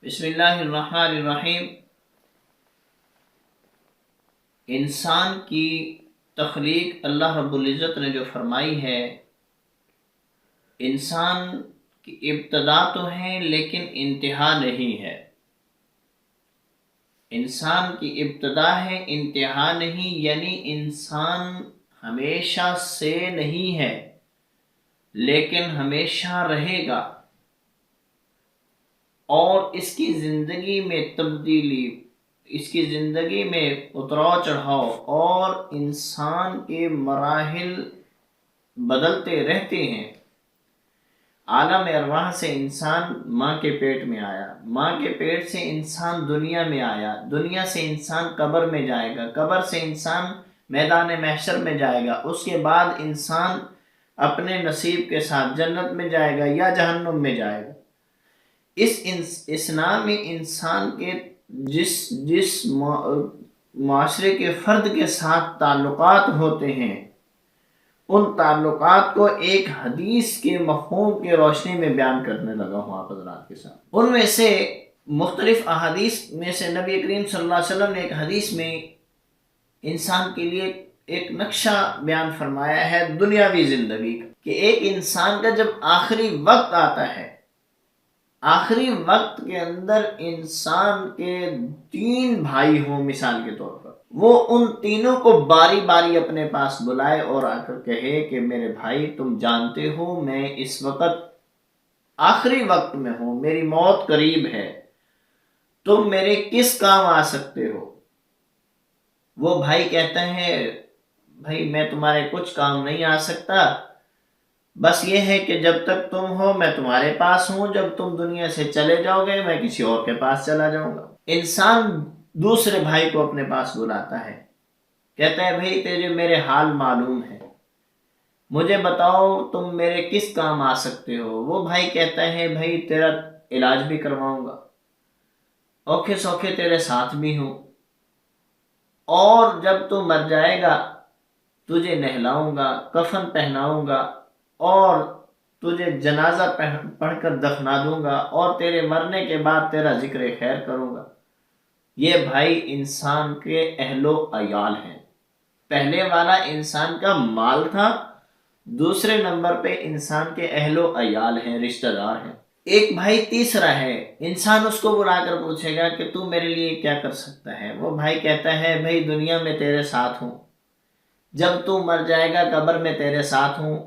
بسم اللہ الرحمن الرحیم۔ انسان کی تخلیق اللہ رب العزت نے جو فرمائی ہے، انسان کی ابتدا تو ہے لیکن انتہا نہیں ہے۔ انسان کی ابتدا ہے، انتہا نہیں، یعنی انسان ہمیشہ سے نہیں ہے لیکن ہمیشہ رہے گا، اور اس کی زندگی میں تبدیلی، اس کی زندگی میں اتراؤ چڑھاؤ اور انسان کے مراحل بدلتے رہتے ہیں۔ عالم ارواح سے انسان ماں کے پیٹ میں آیا، ماں کے پیٹ سے انسان دنیا میں آیا، دنیا سے انسان قبر میں جائے گا، قبر سے انسان میدان محشر میں جائے گا، اس کے بعد انسان اپنے نصیب کے ساتھ جنت میں جائے گا یا جہنم میں جائے گا۔ اس اسلام میں انسان کے جس معاشرے کے فرد کے ساتھ تعلقات ہوتے ہیں، ان تعلقات کو ایک حدیث کے مفہوم کی روشنی میں بیان کرنے لگا ہوں آپ حضرات کے ساتھ۔ ان میں سے مختلف احادیث میں سے نبی کریم صلی اللہ علیہ وسلم نے ایک حدیث میں انسان کے لیے ایک نقشہ بیان فرمایا ہے دنیاوی زندگی کا، کہ ایک انسان کا جب آخری وقت آتا ہے، آخری وقت کے اندر انسان کے 3 بھائی ہوں مثال کے طور پر، وہ ان تینوں کو باری باری اپنے پاس بلائے اور آ کر کہے کہ میرے بھائی، تم جانتے ہو میں اس وقت آخری وقت میں ہوں، میری موت قریب ہے، تم میرے کس کام آ سکتے ہو؟ وہ بھائی کہتا ہے بھائی میں تمہارے کچھ کام نہیں آ سکتا، بس یہ ہے کہ جب تک تم ہو میں تمہارے پاس ہوں، جب تم دنیا سے چلے جاؤ گے میں کسی اور کے پاس چلا جاؤں گا۔ انسان دوسرے بھائی کو اپنے پاس بلاتا ہے، کہتا ہے بھائی تجھے میرے حال معلوم ہے، مجھے بتاؤ تم میرے کس کام آ سکتے ہو؟ وہ بھائی کہتا ہے بھائی تیرا علاج بھی کرواؤں گا، اوکھے سوکھے تیرے ساتھ بھی ہوں، اور جب تو مر جائے گا تجھے نہلاؤں گا، کفن پہناؤں گا، اور تجھے جنازہ پڑھ کر دفنا دوں گا، اور تیرے مرنے کے بعد تیرا ذکر خیر کروں گا۔ یہ بھائی انسان کے اہل و عیال ہیں۔ پہلے والا انسان کا مال تھا، دوسرے نمبر پہ انسان کے اہل و عیال ہیں، رشتہ دار ہیں۔ ایک بھائی تیسرا ہے، انسان اس کو بلا کر پوچھے گا کہ تو میرے لیے کیا کر سکتا ہے؟ وہ بھائی کہتا ہے بھائی دنیا میں تیرے ساتھ ہوں، جب تو مر جائے گا قبر میں تیرے ساتھ ہوں،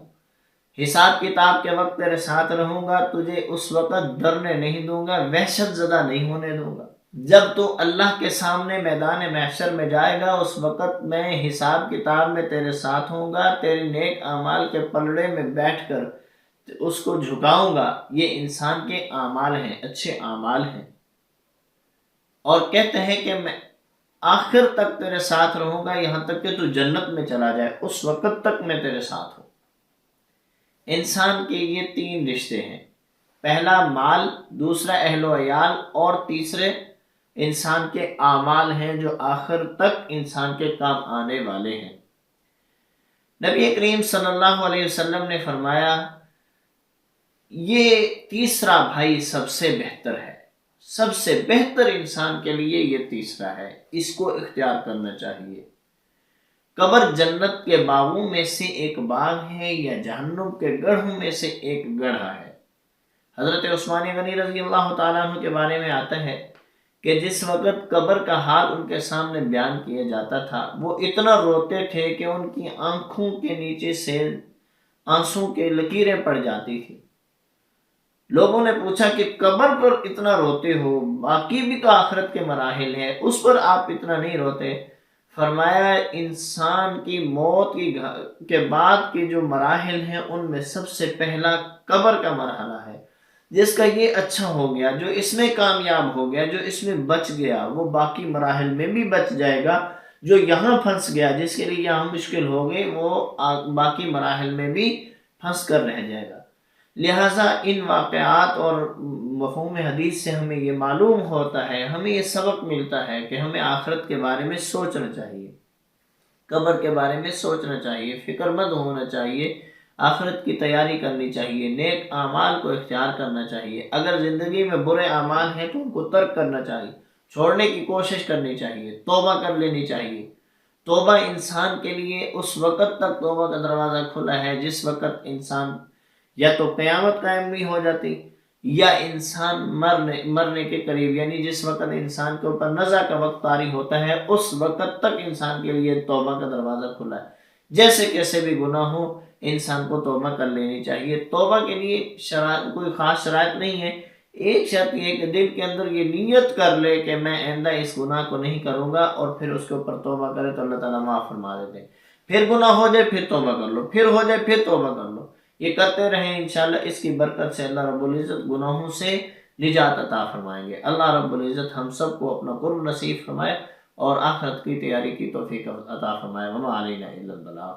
حساب کتاب کے وقت تیرے ساتھ رہوں گا، تجھے اس وقت ڈرنے نہیں دوں گا، وحشت زدہ نہیں ہونے دوں گا۔ جب تو اللہ کے سامنے میدان محشر میں جائے گا اس وقت میں حساب کتاب میں تیرے ساتھ ہوں گا، تیرے نیک اعمال کے پلڑے میں بیٹھ کر اس کو جھکاؤں گا۔ یہ انسان کے اعمال ہیں، اچھے اعمال ہیں، اور کہتے ہیں کہ میں آخر تک تیرے ساتھ رہوں گا، یہاں تک کہ تو جنت میں چلا جائے اس وقت تک میں تیرے ساتھ ہوں۔ انسان کے یہ 3 رشتے ہیں، پہلا مال، دوسرا اہل و عیال، اور تیسرے انسان کے اعمال ہیں جو آخر تک انسان کے کام آنے والے ہیں۔ نبی کریم صلی اللہ علیہ وسلم نے فرمایا یہ تیسرا بھائی سب سے بہتر ہے، سب سے بہتر انسان کے لیے یہ تیسرا ہے، اس کو اختیار کرنا چاہیے۔ قبر جنت کے باغوں میں سے ایک باغ ہے یا جہنم کے گڑھوں میں سے ایک گڑھا ہے۔ حضرت عثمان غنی رضی اللہ تعالیٰ عنہ کے بارے میں آتا ہے کہ جس وقت قبر کا حال ان کے سامنے بیان کیا جاتا تھا، وہ اتنا روتے تھے کہ ان کی آنکھوں کے نیچے سے آنسوں کے لکیریں پڑ جاتی تھی۔ لوگوں نے پوچھا کہ قبر پر اتنا روتے ہو، باقی بھی تو آخرت کے مراحل ہیں، اس پر آپ اتنا نہیں روتے؟ فرمایا انسان کی موت کے بعد کے جو مراحل ہیں ان میں سب سے پہلا قبر کا مرحلہ ہے۔ جس کا یہ اچھا ہو گیا، جو اس میں کامیاب ہو گیا، جو اس میں بچ گیا، وہ باقی مراحل میں بھی بچ جائے گا۔ جو یہاں پھنس گیا، جس کے لیے یہاں مشکل ہو گئی، وہ باقی مراحل میں بھی پھنس کر رہ جائے گا۔ لہٰذا ان واقعات اور مفہوم حدیث سے ہمیں یہ معلوم ہوتا ہے، ہمیں یہ سبق ملتا ہے کہ ہمیں آخرت کے بارے میں سوچنا چاہیے، قبر کے بارے میں سوچنا چاہیے، فکر مند ہونا چاہیے، آخرت کی تیاری کرنی چاہیے، نیک اعمال کو اختیار کرنا چاہیے۔ اگر زندگی میں برے اعمال ہیں تو ان کو ترک کرنا چاہیے، چھوڑنے کی کوشش کرنی چاہیے، توبہ کر لینی چاہیے۔ توبہ انسان کے لیے اس وقت تک توبہ کا دروازہ کھلا ہے جس وقت انسان یا تو قیامت قائم نہیں ہو جاتی، یا انسان مرنے کے قریب، یعنی جس وقت انسان کے اوپر نزع کا وقت طاری ہوتا ہے اس وقت تک انسان کے لیے توبہ کا دروازہ کھلا ہے۔ جیسے کیسے بھی گناہ ہو انسان کو توبہ کر لینی چاہیے۔ توبہ کے لیے کوئی خاص شرائط نہیں ہے، ایک شرط یہ کہ دل کے اندر یہ نیت کر لے کہ میں آئندہ اس گناہ کو نہیں کروں گا، اور پھر اس کے اوپر توبہ کرے تو اللہ تعالیٰ معاف فرما دیتے ہیں۔ پھر گناہ ہو جائے پھر توبہ کر لو، پھر ہو جائے پھر توبہ کر لو، یہ کرتے رہیں، انشاءاللہ اس کی برکت سے اللہ رب العزت گناہوں سے نجات عطا فرمائیں گے۔ اللہ رب العزت ہم سب کو اپنا قرب نصیب فرمائے اور آخرت کی تیاری کی توفیق عطا فرمائے۔ وما علینا الا البلاغ۔